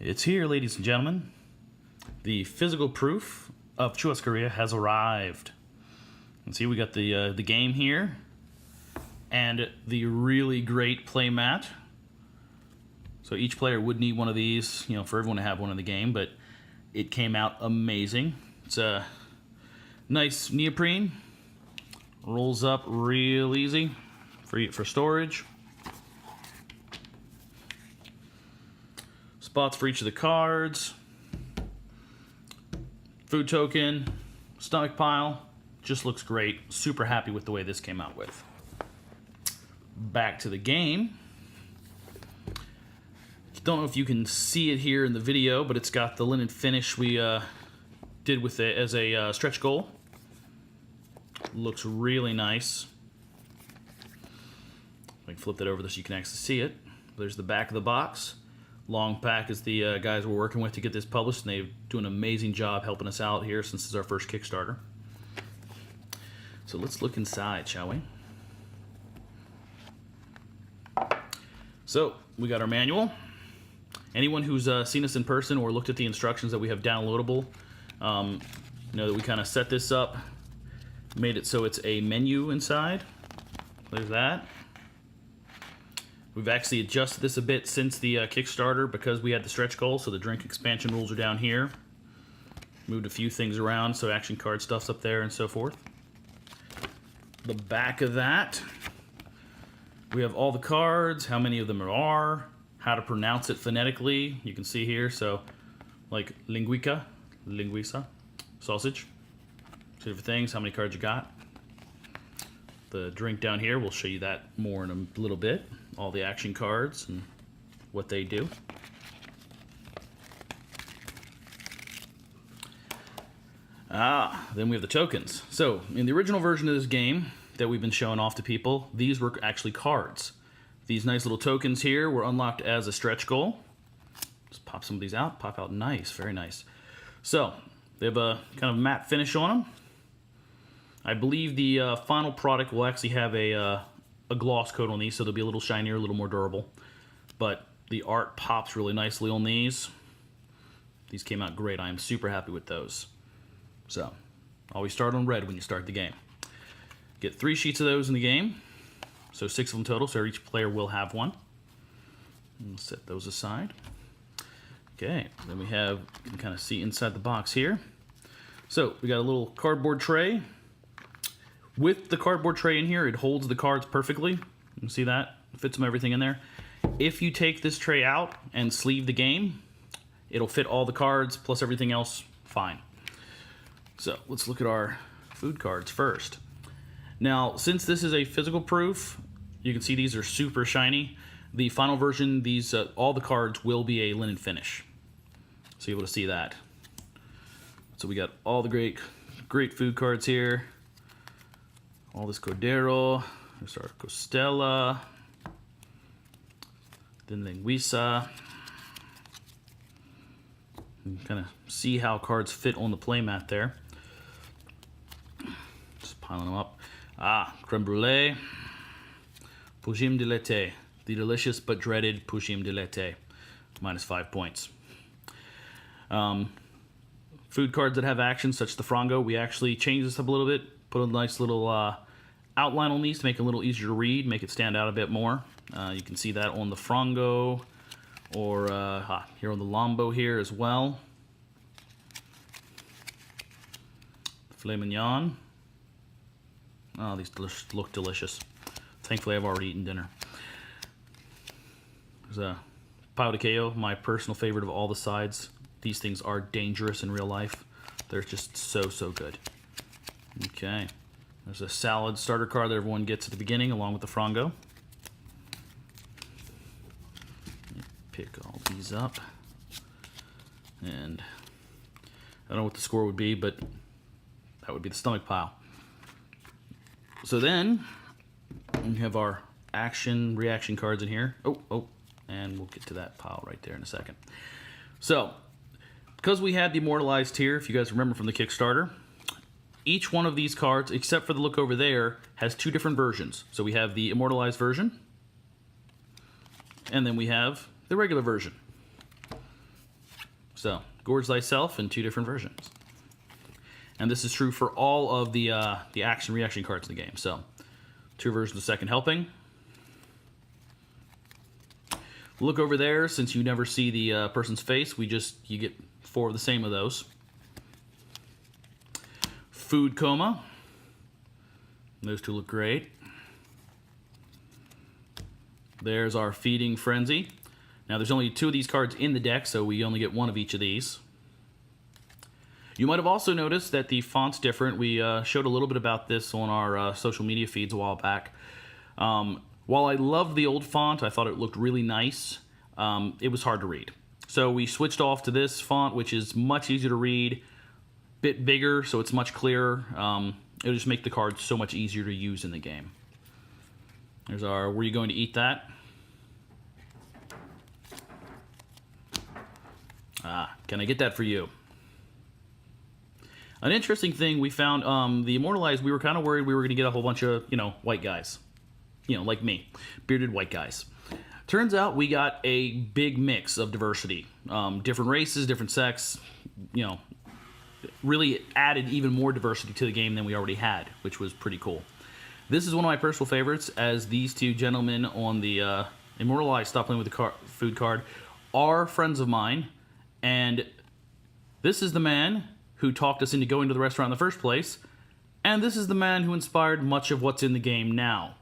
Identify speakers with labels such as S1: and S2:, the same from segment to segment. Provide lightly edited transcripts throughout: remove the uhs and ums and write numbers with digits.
S1: It's here, ladies and gentlemen. The physical proof of Churrascaria has arrived. And see, we got the game here and the really great play mat. So each player would need one of these, for everyone to have one in the game, but it came out amazing. It's a nice neoprene, rolls up real easy for storage. Spots for each of the cards. Food token, stomach pile, just looks great. Super happy with the way this came out with. Back to the game. Don't know if you can see it here in the video, but it's got the linen finish we did with it as a stretch goal. Looks really nice. I can flip that over so you can actually see it. There's the back of the box. Long Pack is the guys we're working with to get this published, and they do an amazing job helping us out here since this is our first Kickstarter. So let's look inside, shall we? So we got our manual. Anyone who's seen us in person or looked at the instructions that we have downloadable, know that we kind of set this up, made it so it's a menu inside. There's that. We've actually adjusted this a bit since the Kickstarter because we had the stretch goal, so the drink expansion rules are down here. Moved a few things around, so action card stuff's up there and so forth. The back of that, we have all the cards, how many of them there are, how to pronounce it phonetically. You can see here, so like linguica, sausage, two different things, how many cards you got. The drink down here, we'll show you that more in a little bit. All the action cards and what they do. Then we have the tokens. So in the original version of this game that we've been showing off to people, these were actually cards. These nice little tokens here were unlocked as a stretch goal. Just pop some of these out, pop out nice, very nice. So they have a kind of matte finish on them. I believe the final product will actually have a gloss coat on these, so they'll be a little shinier, a little more durable. But the art pops really nicely on these. These came out great. I am super happy with those. So, always start on red when you start the game. Get 3 sheets of those in the game. So 6 of them total, so each player will have one. We'll set those aside. Okay, then we have, you can kind of see inside the box here. So, we got a little cardboard tray. With the cardboard tray in here, it holds the cards perfectly. You can see that? It fits them everything in there. If you take this tray out and sleeve the game, it'll fit all the cards plus everything else fine. So let's look at our food cards first. Now, since this is a physical proof, you can see these are super shiny. The final version, these all the cards will be a linen finish. So you're able to see that. So we got all the great food cards here. All this Cordero, there's our Costella, then Linguiça. You can kind of see how cards fit on the playmat there. Just piling them up. Creme brulee, Poujim de l'été, the delicious but dreaded Poujim de l'été, -5 points. Food cards that have action, such as the Frango, we actually changed this up a little bit. Put a nice little outline on these to make it a little easier to read, make it stand out a bit more. You can see that on the Frango, or here on the Lombo here as well. Filet Mignon. Oh, these look delicious. Thankfully, I've already eaten dinner. There's a Pao de Queijo, my personal favorite of all the sides. These things are dangerous in real life. They're just so good. Okay, there's a salad starter card that everyone gets at the beginning along with the Frango. Pick all these up. And I don't know what the score would be, but that would be the stomach pile. So then we have our reaction cards in here. And we'll get to that pile right there in a second. So, because we had the immortalized here, if you guys remember from the Kickstarter, each one of these cards, except for the look over there, has 2 different versions. So we have the immortalized version, and then we have the regular version. So, gorge thyself in 2 different versions. And this is true for all of the action reaction cards in the game. So, 2 versions of Second Helping. Look over there, since you never see the person's face, you get 4 of the same of those. Food Coma. Those 2 look great. There's our Feeding Frenzy. Now there's only 2 of these cards in the deck, so we only get 1 of each of these. You might have also noticed that the font's different. We showed a little bit about this on our social media feeds a while back. While I loved the old font, I thought it looked really nice, it was hard to read. So we switched off to this font, which is much easier to read, bit bigger, so it's much clearer. It'll just make the cards so much easier to use in the game. There's our Were You Going to Eat That? Can I get that for you? An interesting thing we found, the Immortalized, we were kind of worried we were going to get a whole bunch of, white guys. Like me. Bearded white guys. Turns out we got a big mix of diversity. Different races, different sex, really added even more diversity to the game than we already had, which was pretty cool. This is one of my personal favorites, as these 2 gentlemen on the Immortalized Stop Playing with the Food card are friends of mine, and this is the man who talked us into going to the restaurant in the first place, and this is the man who inspired much of what's in the game now.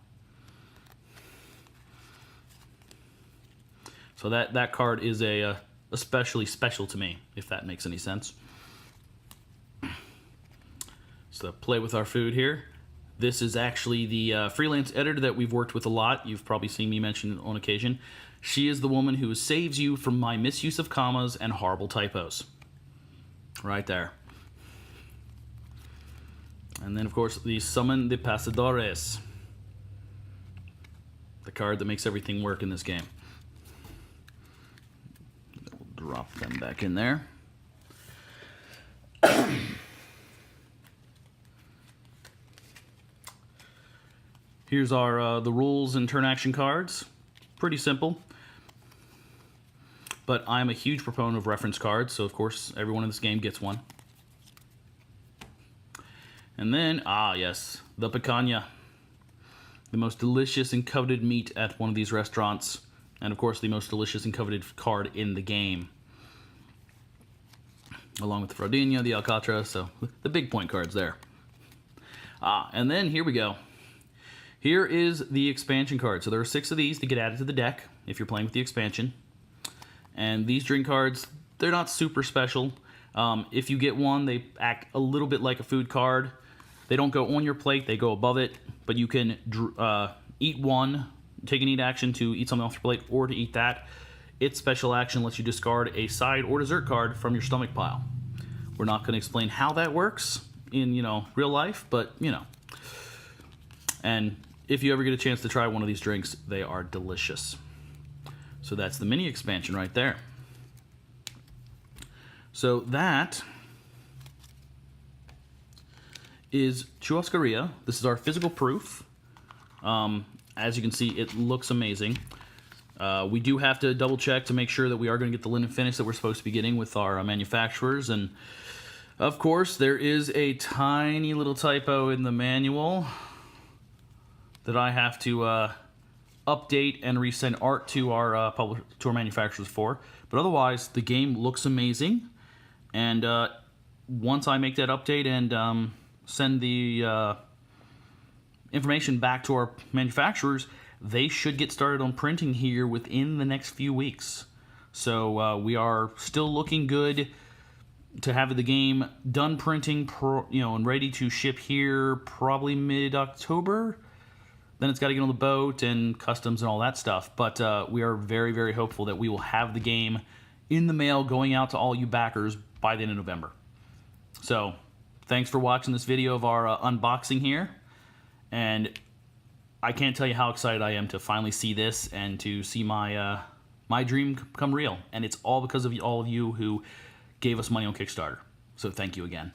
S1: So that card is especially special to me, if that makes any sense. So play with our food here. This is actually the freelance editor that we've worked with a lot. You've probably seen me mention on occasion. She is the woman who saves you from my misuse of commas and horrible typos. Right there. And then, of course, the Summon the Pasadores. The card that makes everything work in this game. We'll drop them back in there. Here's our the rules and turn action cards. Pretty simple. But I'm a huge proponent of reference cards, so of course everyone in this game gets one. And then, yes, the picanha. The most delicious and coveted meat at one of these restaurants. And of course the most delicious and coveted card in the game. Along with the Fraudinia, the Alcatraz, so the big point cards there. And then here we go. Here is the expansion card. So there are 6 of these to get added to the deck if you're playing with the expansion. And these drink cards, they're not super special. If you get one, they act a little bit like a food card. They don't go on your plate, they go above it. But you can eat one, take an eat action to eat something off your plate, or to eat that. Its special action lets you discard a side or dessert card from your stomach pile. We're not going to explain how that works in, real life, but, And if you ever get a chance to try one of these drinks, they are delicious. So that's the mini expansion right there. So that is Churrascaria. This is our physical proof. As you can see, it looks amazing. We do have to double check to make sure that we are going to get the linen finish that we're supposed to be getting with our manufacturers. And of course, there is a tiny little typo in the manual that I have to update and resend art to our manufacturers for. But otherwise, the game looks amazing. And once I make that update and send the information back to our manufacturers, they should get started on printing here within the next few weeks. So we are still looking good to have the game done printing, and ready to ship here probably mid-October. Then it's got to get on the boat and customs and all that stuff. But we are very, very hopeful that we will have the game in the mail going out to all you backers by the end of November. So thanks for watching this video of our unboxing here. And I can't tell you how excited I am to finally see this and to see my my dream come real. And it's all because of all of you who gave us money on Kickstarter. So thank you again.